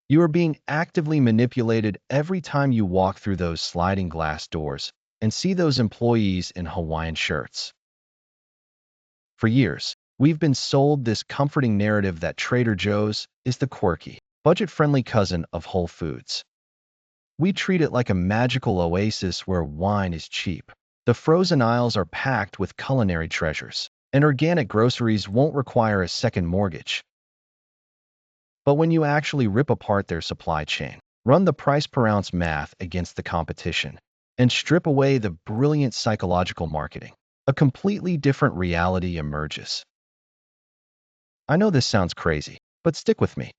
You are being actively manipulated every time you walk through those sliding glass doors and see those employees in Hawaiian shirts. For years, we've been sold this comforting narrative that Trader Joe's is the quirky, budget-friendly cousin of Whole Foods. We treat it like a magical oasis where wine is cheap. The frozen aisles are packed with culinary treasures, and organic groceries won't require a second mortgage. But when you actually rip apart their supply chain, run the price per ounce math against the competition, and strip away the brilliant psychological marketing, a completely different reality emerges. I know this sounds crazy, but stick with me.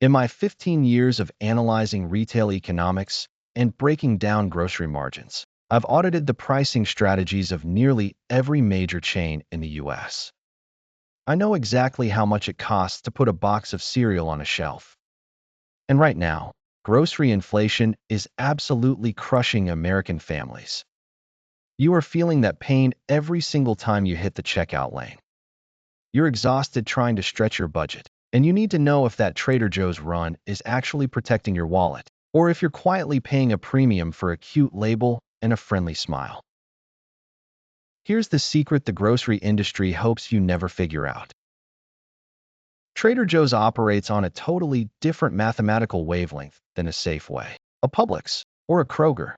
In my 15 years of analyzing retail economics and breaking down grocery margins, I've audited the pricing strategies of nearly every major chain in the US. I know exactly how much it costs to put a box of cereal on a shelf. And right now, grocery inflation is absolutely crushing American families. You are feeling that pain every single time you hit the checkout lane. You're exhausted trying to stretch your budget, and you need to know if that Trader Joe's run is actually protecting your wallet, or if you're quietly paying a premium for a cute label and a friendly smile. Here's the secret the grocery industry hopes you never figure out. Trader Joe's operates on a totally different mathematical wavelength than a Safeway, a Publix, or a Kroger.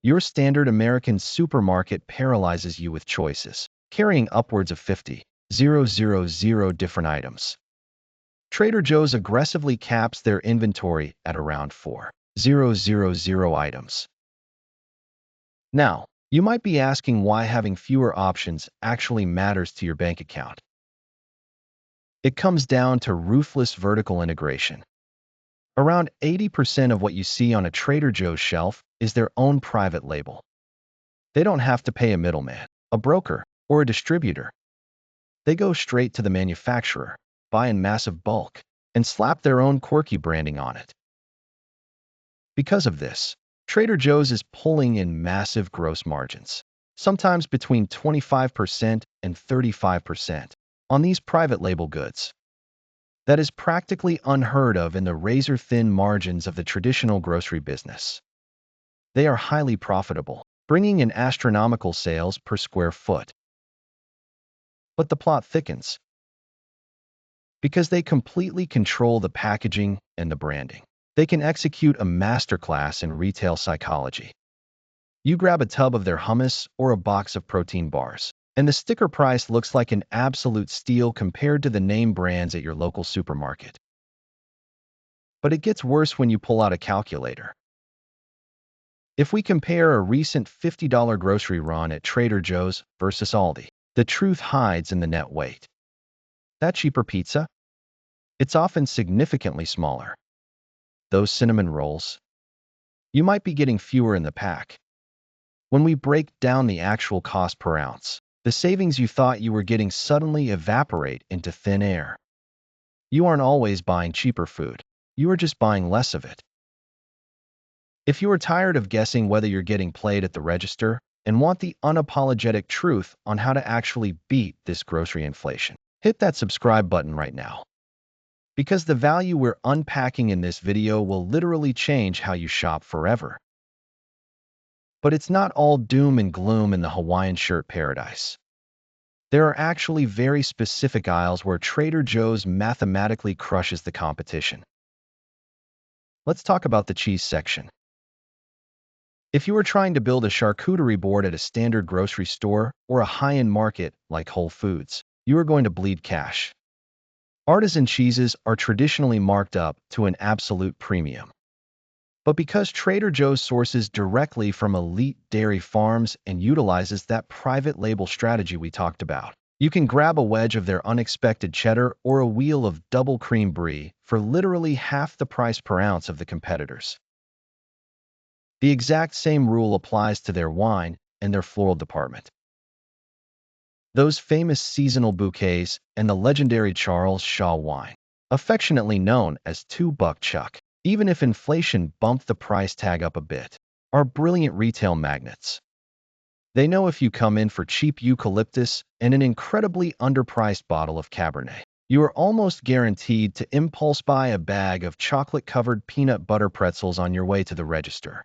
Your standard American supermarket paralyzes you with choices, carrying upwards of 50,000 different items. Trader Joe's aggressively caps their inventory at around 4,000 items. Now, you might be asking why having fewer options actually matters to your bank account. It comes down to ruthless vertical integration. Around 80% of what you see on a Trader Joe's shelf is their own private label. They don't have to pay a middleman, a broker, or a distributor. They go straight to the manufacturer, buy in massive bulk, and slap their own quirky branding on it. Because of this, Trader Joe's is pulling in massive gross margins, sometimes between 25% and 35%, on these private label goods. That is practically unheard of in the razor-thin margins of the traditional grocery business. They are highly profitable, bringing in astronomical sales per square foot. But the plot thickens. Because they completely control the packaging and the branding, they can execute a masterclass in retail psychology. You grab a tub of their hummus or a box of protein bars, and the sticker price looks like an absolute steal compared to the name brands at your local supermarket. But it gets worse when you pull out a calculator. If we compare a recent $50 grocery run at Trader Joe's versus Aldi, the truth hides in the net weight. That cheaper pizza? It's often significantly smaller. Those cinnamon rolls? You might be getting fewer in the pack. When we break down the actual cost per ounce, the savings you thought you were getting suddenly evaporate into thin air. You aren't always buying cheaper food. You are just buying less of it. If you are tired of guessing whether you're getting played at the register and want the unapologetic truth on how to actually beat this grocery inflation, hit that subscribe button right now. Because the value we're unpacking in this video will literally change how you shop forever. But it's not all doom and gloom in the Hawaiian shirt paradise. There are actually very specific aisles where Trader Joe's mathematically crushes the competition. Let's talk about the cheese section. If you are trying to build a charcuterie board at a standard grocery store or a high-end market like Whole Foods, you are going to bleed cash. Artisan cheeses are traditionally marked up to an absolute premium. But because Trader Joe's sources directly from elite dairy farms and utilizes that private label strategy we talked about, you can grab a wedge of their unexpected cheddar or a wheel of double cream brie for literally half the price per ounce of the competitors. The exact same rule applies to their wine and their floral department. Those famous seasonal bouquets and the legendary Charles Shaw wine, affectionately known as $2 Chuck, even if inflation bumped the price tag up a bit, are brilliant retail magnets. They know if you come in for cheap eucalyptus and an incredibly underpriced bottle of Cabernet, You are almost guaranteed to impulse buy a bag of chocolate-covered peanut butter pretzels on your way to the register.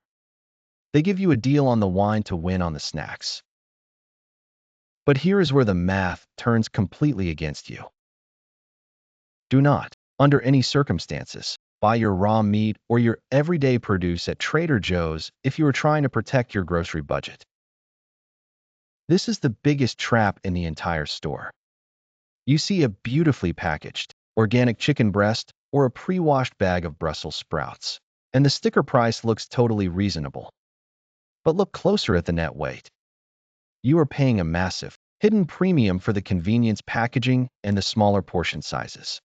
They give you a deal on the wine to win on the snacks. But here is where the math turns completely against you. Do not, under any circumstances, buy your raw meat or your everyday produce at Trader Joe's if you are trying to protect your grocery budget. This is the biggest trap in the entire store. You see a beautifully packaged, organic chicken breast or a pre-washed bag of Brussels sprouts, and the sticker price looks totally reasonable. But look closer at the net weight. You are paying a massive, hidden premium for the convenience packaging and the smaller portion sizes.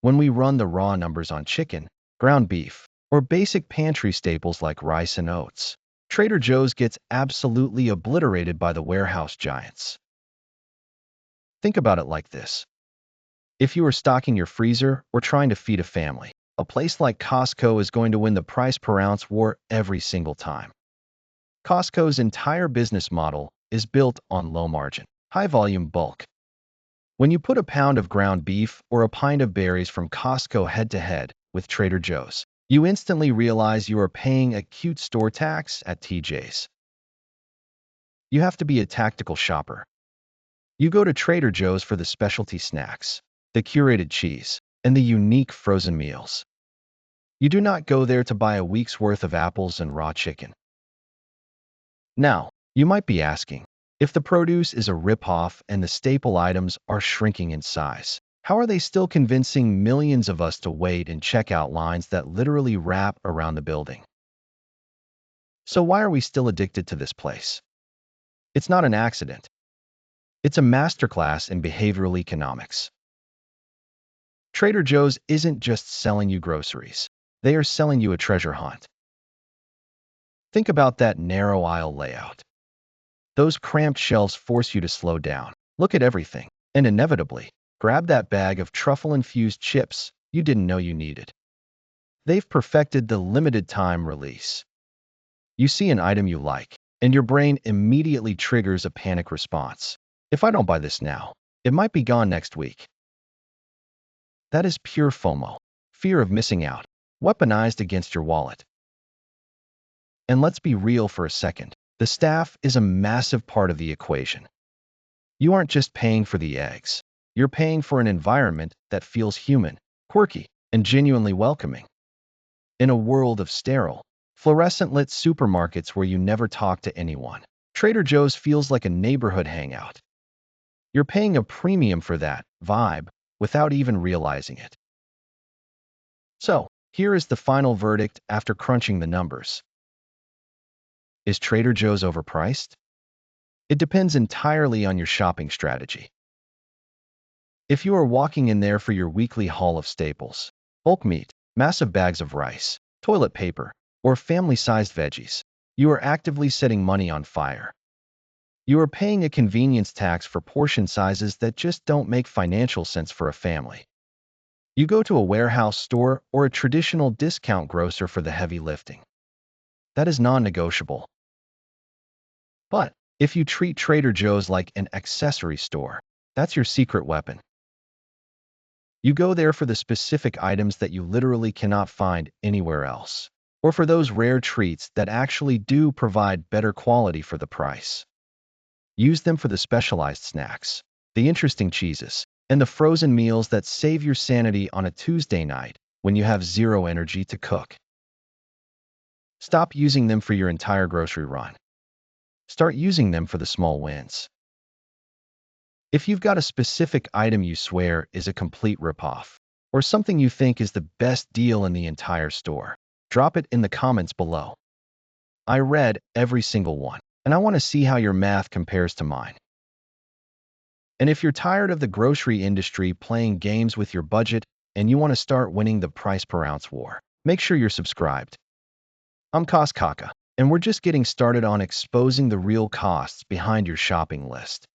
When we run the raw numbers on chicken, ground beef, or basic pantry staples like rice and oats, Trader Joe's gets absolutely obliterated by the warehouse giants. Think about it like this. If you are stocking your freezer or trying to feed a family, a place like Costco is going to win the price per ounce war every single time. Costco's entire business model is built on low margin, high volume bulk. When you put a pound of ground beef or a pint of berries from Costco head-to-head with Trader Joe's, you instantly realize you are paying a cute store tax at TJ's. You have to be a tactical shopper. You go to Trader Joe's for the specialty snacks, the curated cheese, and the unique frozen meals. You do not go there to buy a week's worth of apples and raw chicken. Now, you might be asking, if the produce is a rip-off and the staple items are shrinking in size, how are they still convincing millions of us to wait in checkout lines that literally wrap around the building? So why are we still addicted to this place? It's not an accident. It's a masterclass in behavioral economics. Trader Joe's isn't just selling you groceries. They are selling you a treasure hunt. Think about that narrow aisle layout. Those cramped shelves force you to slow down, look at everything, and inevitably, grab that bag of truffle-infused chips you didn't know you needed. They've perfected the limited time release. You see an item you like, and your brain immediately triggers a panic response. If I don't buy this now, it might be gone next week. That is pure FOMO, fear of missing out, weaponized against your wallet. And let's be real for a second. The staff is a massive part of the equation. You aren't just paying for the eggs. You're paying for an environment that feels human, quirky, and genuinely welcoming. In a world of sterile, fluorescent-lit supermarkets where you never talk to anyone, Trader Joe's feels like a neighborhood hangout. You're paying a premium for that vibe without even realizing it. So, here is the final verdict after crunching the numbers. Is Trader Joe's overpriced? It depends entirely on your shopping strategy. If you are walking in there for your weekly haul of staples, bulk meat, massive bags of rice, toilet paper, or family-sized veggies, you are actively setting money on fire. You are paying a convenience tax for portion sizes that just don't make financial sense for a family. You go to a warehouse store or a traditional discount grocer for the heavy lifting. That is non-negotiable. But if you treat Trader Joe's like an accessory store, that's your secret weapon. You go there for the specific items that you literally cannot find anywhere else, or for those rare treats that actually do provide better quality for the price. Use them for the specialized snacks, the interesting cheeses, and the frozen meals that save your sanity on a Tuesday night when you have zero energy to cook. Stop using them for your entire grocery run. Start using them for the small wins. If you've got a specific item you swear is a complete ripoff, or something you think is the best deal in the entire store, drop it in the comments below. I read every single one, and I want to see how your math compares to mine. And if you're tired of the grocery industry playing games with your budget and you want to start winning the price per ounce war, make sure you're subscribed. I'm Kaka, and we're just getting started on exposing the real costs behind your shopping list.